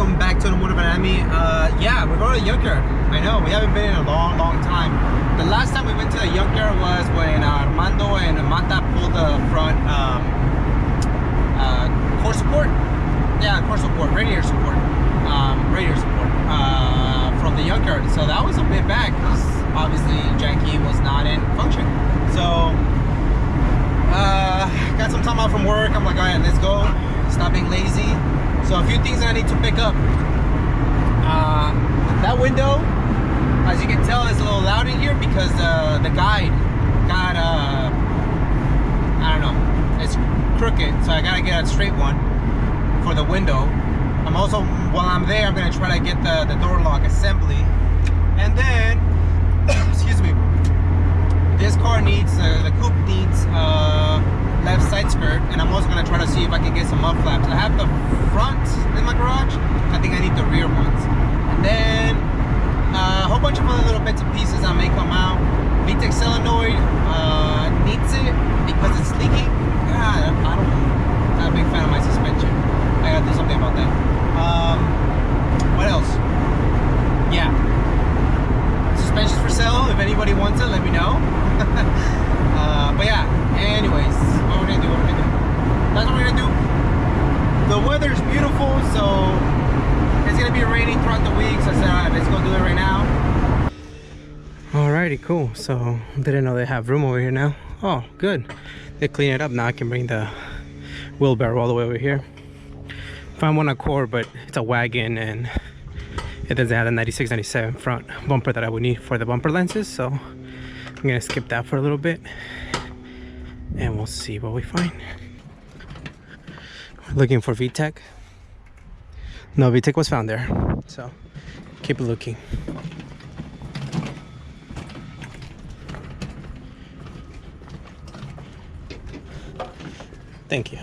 welcome back to Automotive Anatomy. Yeah, we're going to the junkyard. I know, we haven't been in a long time. The last time we went to the junkyard was when Armando and Mata pulled the front core support. Yeah, core support, radiator support. From the junkyard. So that was a bit back because obviously janky was not in function. So got some time out from work. I'm like, all right, let's go. Stop being lazy. So a few things that I need to pick up. That window, as you can tell, is a little loud in here because the guide got I don't know, it's crooked, so I gotta get a straight one for the window. I'm also, while I'm there, I'm gonna try to get the door lock assembly. And then excuse me, this car needs the coupe needs left side skirt, and I'm also gonna try to see if I can get some mud flaps. I have the front in my garage. I think I need the rear ones. And then a whole bunch of other little bits and pieces that may come out. VTEC solenoid needs it because it's leaking. God, I don't know. I'm not a big fan of my suspension. I gotta do something about that. What else? Yeah. Suspensions for sale. If anybody wants it, let me know. But yeah, anyways, what we're gonna do, that's what we're gonna do. The weather is beautiful, so it's gonna be raining throughout the week, so I said, all right, let's go do it right now. Alrighty, cool. So didn't know they have room over here now. Oh, good. They clean it up. Now I can bring the wheelbarrow all the way over here. Found one Accord, but it's a wagon and it doesn't have the 96, 97 front bumper that I would need for the bumper lenses, so I'm gonna skip that for a little bit and we'll see what we find. We're looking for VTEC. No, VTEC was found there, so keep looking. Thank you.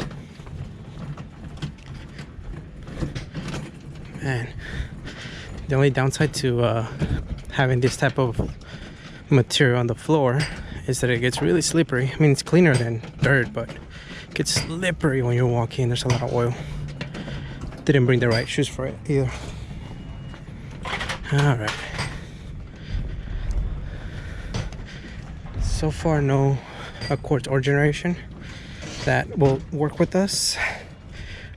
Man, the only downside to having this type of material on the floor is that it gets really slippery. I mean, it's cleaner than dirt, but it gets slippery when you're walking. There's a lot of oil. Didn't bring the right shoes for it either. All right. So far, no Accords or generation that will work with us.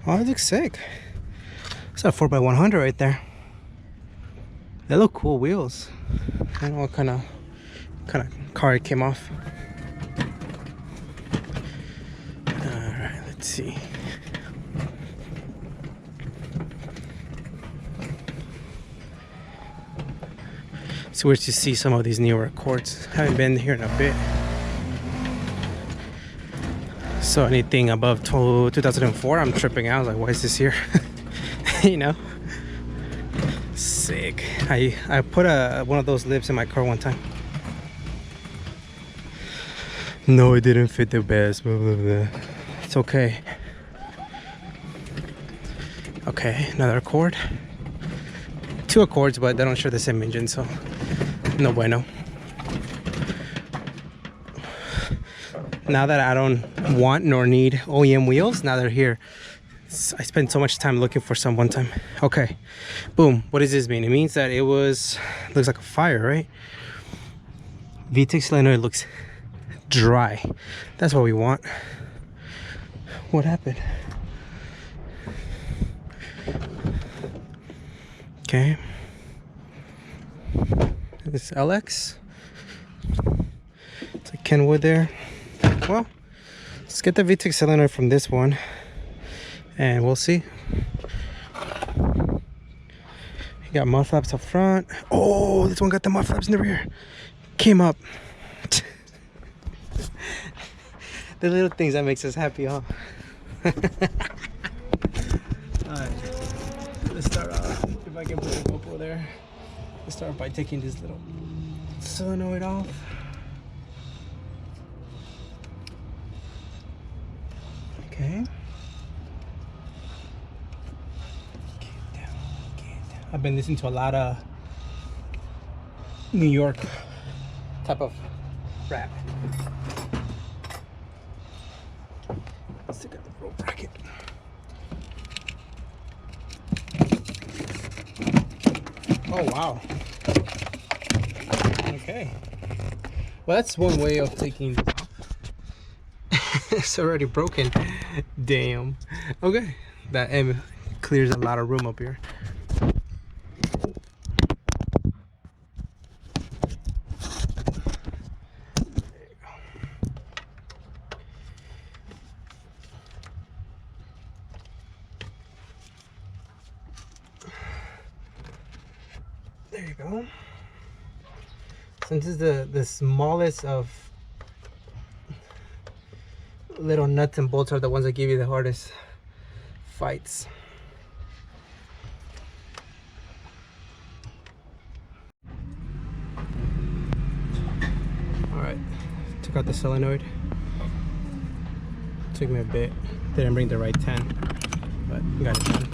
Oh, it looks sick. It's a 4x100 right there. They look cool wheels. I don't know what kind of car it came off. Alright, let's see. It's weird to see some of these newer Accords. Haven't been here in a bit. So anything above 2004, I'm tripping out. Like, why is this here? You know, sick. I put one of those lips in my car one time. No, it didn't fit the best. Blah, blah, blah. It's okay. Okay, another Accord. Two Accords, but they don't share the same engine, so no bueno. Now that I don't want nor need OEM wheels, now they're here. I spent so much time looking for some one time. Okay, boom. What does this mean? It means that it looks like a fire, right? VTEC solenoid looks dry. That's what we want. What happened? Okay. This LX. It's like Kenwood there. Well, let's get the VTEC solenoid from this one. And we'll see. You got mud flaps up front. Oh, this one got the mud flaps in the rear. Came up. The little things that makes us happy, huh? Alright, let's start off. If I can put the GoPro there. Let's start by taking this little solenoid off. Okay. I've been listening to a lot of New York type of rap. Let's take out the rope bracket. Oh wow. Okay. Well, that's one way of taking this off. It's already broken. Damn. Okay. That clears a lot of room up here. There you go. Since this is the smallest of little nuts and bolts are the ones that give you the hardest fights. Alright, took out the solenoid. Took me a bit. Didn't bring the right 10, but got it done.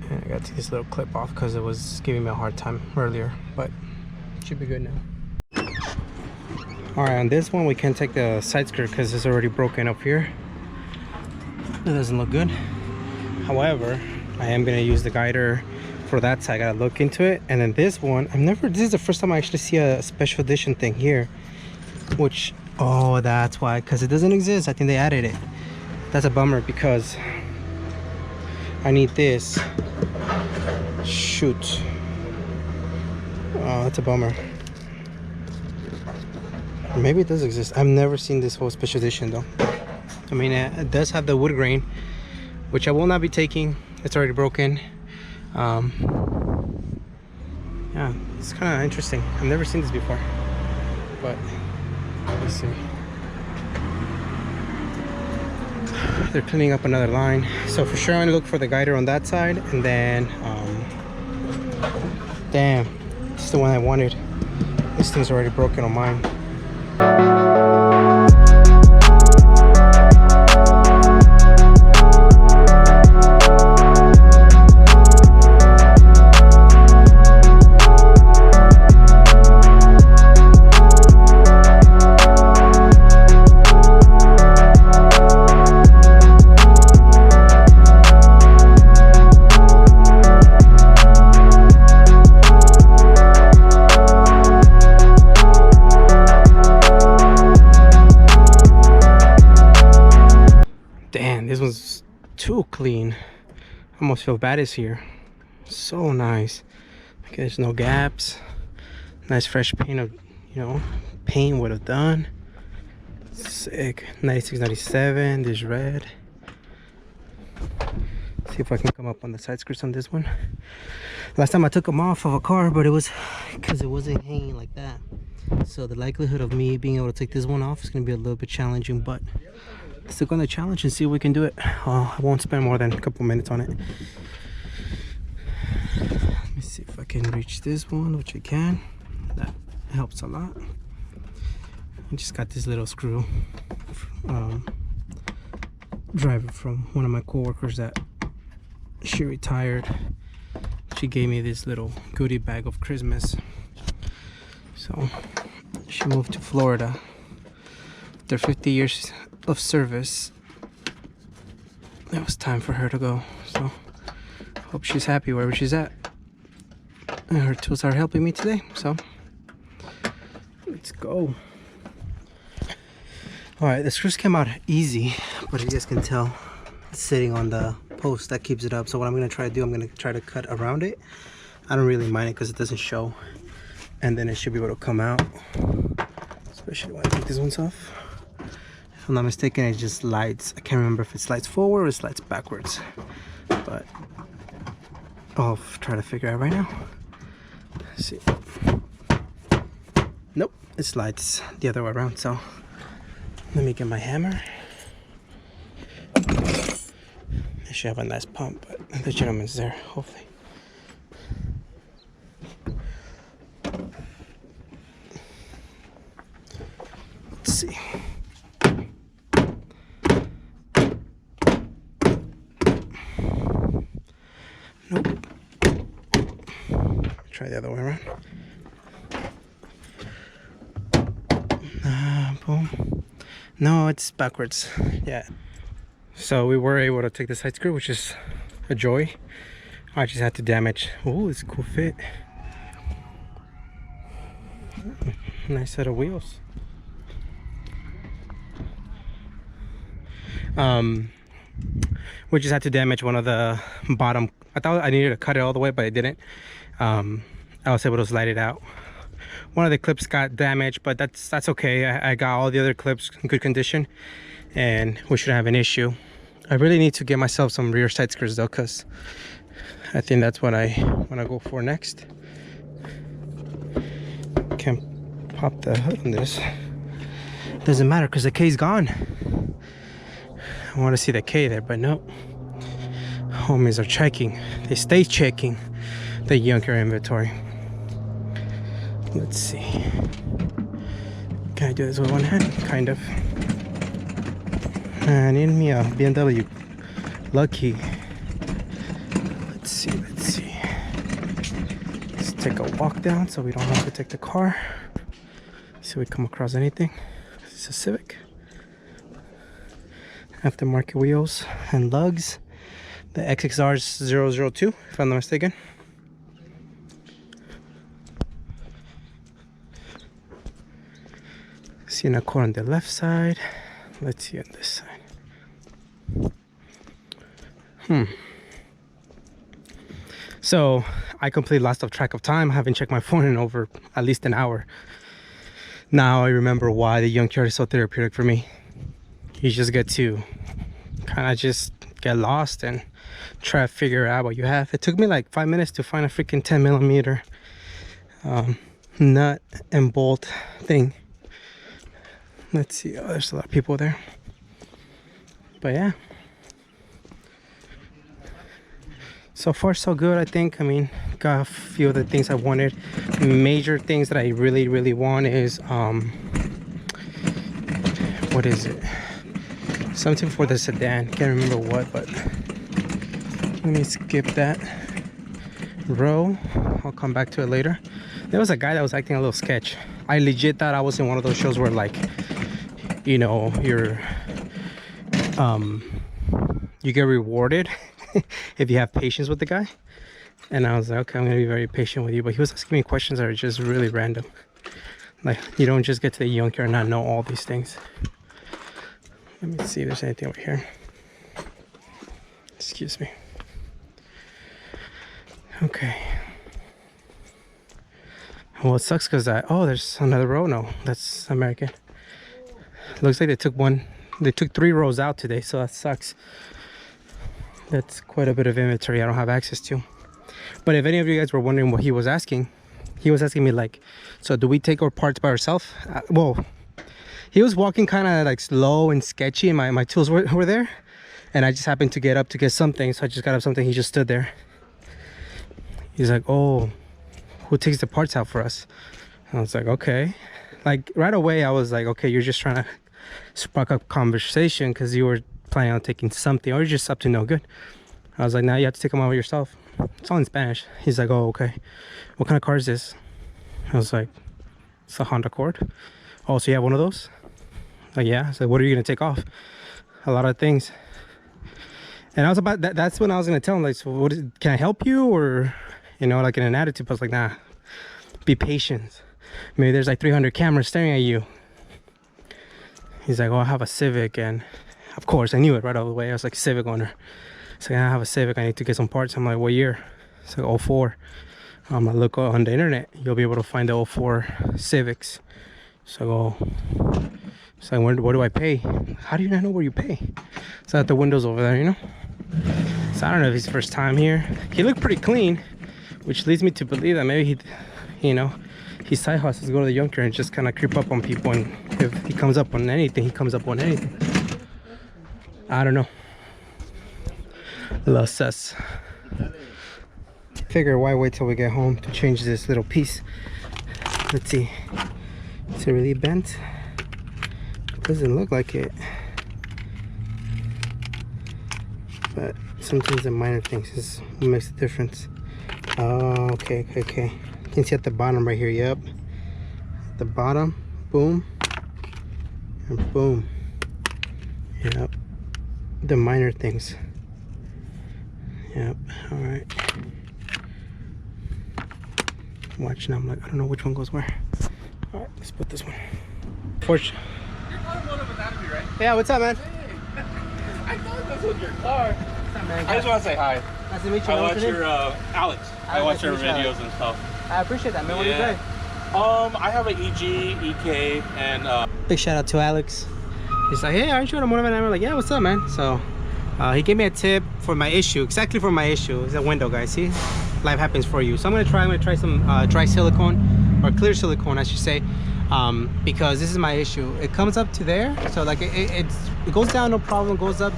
And I got to take this little clip off because it was giving me a hard time earlier, but should be good now. Alright, on this one we can't take the side skirt because it's already broken up here. It doesn't look good. However, I am going to use the guider for that side. I gotta look into it. And then this one, this is the first time I actually see a special edition thing here, which, oh, that's why, because it doesn't exist. I think they added it. That's a bummer because I need this. Shoot. Oh, that's a bummer. Maybe it does exist. I've never seen this whole special edition though. I mean, it does have the wood grain, which I will not be taking. It's already broken. Yeah, it's kind of interesting. I've never seen this before, but let's see. They're cleaning up another line, so for sure I'm gonna look for the guider on that side. And then damn, this is the one I wanted. This thing's already broken on mine. Too clean. I almost feel bad it's here. So nice. Okay, there's no gaps. Nice fresh paint of, you know, paint would have done. Sick. 96, 97. There's red. See if I can come up on the side skirts on this one. Last time I took them off of a car, but it was because it wasn't hanging like that. So the likelihood of me being able to take this one off is going to be a little bit challenging, but still gonna challenge and see if we can do it. I won't spend more than a couple minutes on it. Let me see if I can reach this one, which I can. That helps a lot. I just got this little screw driver from one of my coworkers that she retired. She gave me this little goodie bag of Christmas. So she moved to Florida. After 50 years of service, it was time for her to go. So hope she's happy wherever she's at. And her tools are helping me today, so let's go. All right, the screws came out easy, but you guys can tell it's sitting on the post that keeps it up. So what I'm gonna try to do, I'm gonna try to cut around it. I don't really mind it because it doesn't show, and then it should be able to come out, especially when I take these ones off. If I'm not mistaken, it just slides. I can't remember if it slides forward or it slides backwards, but I'll try to figure out right now. Let's see. Nope, it slides the other way around. So let me get my hammer. I should have a nice pump, but the gentleman's there, hopefully. Let's see. Nope. Try the other way around. Boom. No, it's backwards. Yeah. So we were able to take the side screw, which is a joy. I just had to damage. Oh, it's a cool fit. Nice set of wheels. We just had to damage one of the bottom. I thought I needed to cut it all the way, but I didn't. I was able to slide it out. One of the clips got damaged, but that's okay. I got all the other clips in good condition, and we shouldn't have an issue. I really need to get myself some rear side skirts though, because I think that's what I want to go for next. Can't pop the hood on this. Doesn't matter because the K's gone. I want to see the K there, but no. Homies are checking. They stay checking the Junkyard inventory. Let's see. Can I do this with one hand? Kind of. I need me a BMW. Lucky. Let's see. Let's take a walk down so we don't have to take the car. See if we come across anything. It's a Civic. Aftermarket wheels and lugs. The XXR is 002, if I'm not mistaken. See an Accord on the left side. Let's see on this side. So I completely lost track of time. I haven't checked my phone in over at least an hour. Now I remember why the Junkyard is so therapeutic for me. You just get to kind of just get lost and try to figure out what you have. It took me like 5 minutes to find a freaking 10mm nut and bolt thing. Let's see. Oh, there's a lot of people there. But yeah. So far so good, I think. I mean, got a few of the things I wanted. Major things that I really want is what is it? Something for the sedan. Can't remember what, but let me skip that row. I'll come back to it later. There was a guy that was acting a little sketch. I legit thought I was in one of those shows where, like, you know, you get rewarded if you have patience with the guy. And I was like, okay, I'm gonna be very patient with you. But he was asking me questions that are just really random. Like, you don't just get to the Junkyard and not know all these things. Let me see if there's anything over here. Excuse me. Okay. Well, it sucks because oh, there's another row. No, that's American. Looks like they took 3 rows out today, so that sucks. That's quite a bit of inventory I don't have access to. But if any of you guys were wondering what he was asking me like, so do we take our parts by ourselves? Well, he was walking kind of like slow and sketchy, and my tools were there, and I just happened to get up to get something, so I just got up something. He just stood there. He's like, oh, who takes the parts out for us? And I was like, okay. Like right away I was like, okay, you're just trying to spark up conversation because you were planning on taking something, or you're just up to no good. I was like, nah, you have to take them out yourself. It's all in Spanish. He's like, oh, okay. What kind of car is this? I was like, it's a Honda Accord. Oh, so you have one of those? Like, yeah. I was like, what are you gonna take off? A lot of things. And I was about that. That's when I was gonna tell him, like, so what is, can I help you? Or, you know, like in an attitude. But I was like, nah, be patient. Maybe there's like 300 cameras staring at you. He's like, oh, I have a Civic. And of course I knew it right away. I was like, Civic owner. So I have a Civic, I need to get some parts. I'm like, what year? It's like 04. I look on the internet, you'll be able to find the 04 Civics. So it's like, what do I pay? How do you not know where you pay? It's at the windows over there, you know? So I don't know if it's his first time here. He looked pretty clean, which leads me to believe that maybe he, you know, his side hustles go to the Junkyard and just kind of creep up on people, and if he comes up on anything, he comes up on anything. I don't know. A little sus. Figure why wait till we get home to change this little piece. Let's see. Is it really bent? Doesn't look like it. But sometimes the minor things is what makes the difference. Oh, okay. You can see at the bottom right here, yep. At the bottom, boom. And boom. Yep. The minor things. Yep. All right. Watch now. I'm like, I don't know which one goes where. All right, let's put this one. Fortune. You're Automotive Anatomy, right? Yeah. What's up, man? Hey. I thought this was your car. What's up, man? I just want to say hi. Nice to meet you. I watch your Alex. I watch your videos and stuff. I appreciate that, man. What do you Yeah. drive? I have an EG, EK, and Big shout out to Alex. He's like, hey, aren't you Automotive Anatomy? I'm like, yeah, what's up, man? So he gave me a tip for my issue, exactly for my issue. It's a window, guys. See, life happens for you. So I'm gonna try some dry silicone, or clear silicone, I should say, because this is my issue. It comes up to there, so like it goes down, no problem. Goes up,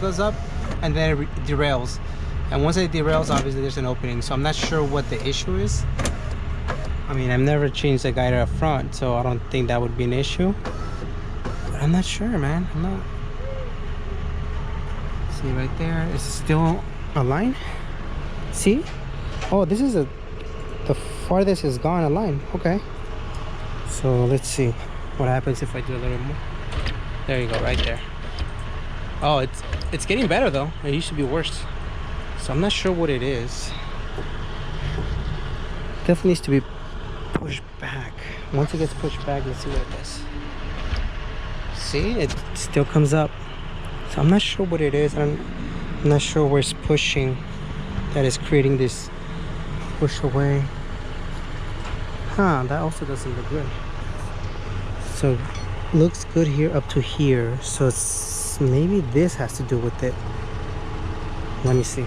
and then it derails. And once it derails, obviously there's an opening. So I'm not sure what the issue is. I mean, I've never changed the guide up front, so I don't think that would be an issue. But I'm not sure, man. I'm not. See right there, it's still aligned. See? Oh, this is the farthest is gone aligned. Okay. So let's see what happens if I do a little more. There you go, right there. Oh, it's getting better though. It used to be worse. So I'm not sure what it is. Definitely needs to be pushed back. Once it gets pushed back, let's see what it does. See, it still comes up. So I'm not sure what it is. I'm not sure where it's pushing that is creating this push away. Huh, that also doesn't look good. So looks good here up to here. So it's, maybe this has to do with it. Let me see.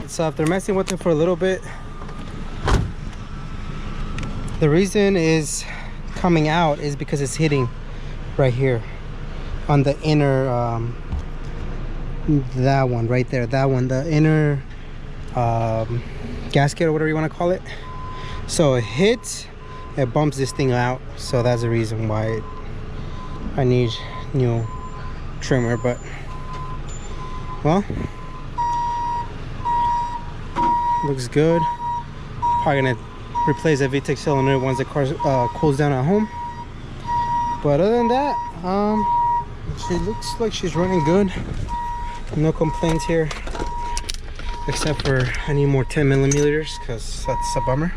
So after messing with it for a little bit, the reason is coming out is because it's hitting right here on the inner that one right there, that one, the inner gasket or whatever you want to call it. So it hits, it bumps this thing out. So that's the reason why I need new trimmer. But well, looks good. Probably gonna replace the VTEC cylinder once the car cools down at home. But other than that, she looks like she's running good. No complaints here, except for I need more 10 millimeters because that's a bummer.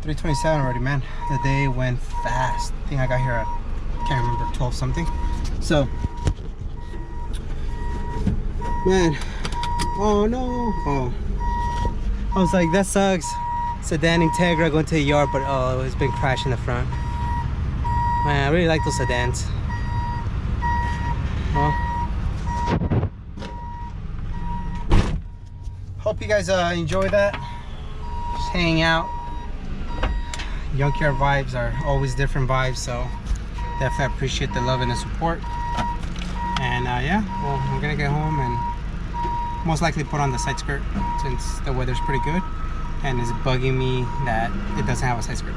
3:27 already, man. The day went fast. I think I got here at, can't remember, 12 something. So, man, oh no, oh. I was like, that sucks. Sedan Integra going to the yard, but oh, it's been crashing the front. Man, I really like those sedans. Well, hope you guys enjoy that. Just hanging out. Junkyard vibes are always different vibes, so definitely appreciate the love and the support. And yeah, well, I'm gonna get home and most likely put on the side skirt since the weather's pretty good and it's bugging me that it doesn't have a side skirt.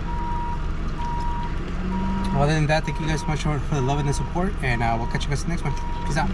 Other than that, thank you guys so much for the love and the support, and we'll catch you guys in the next one. Peace out.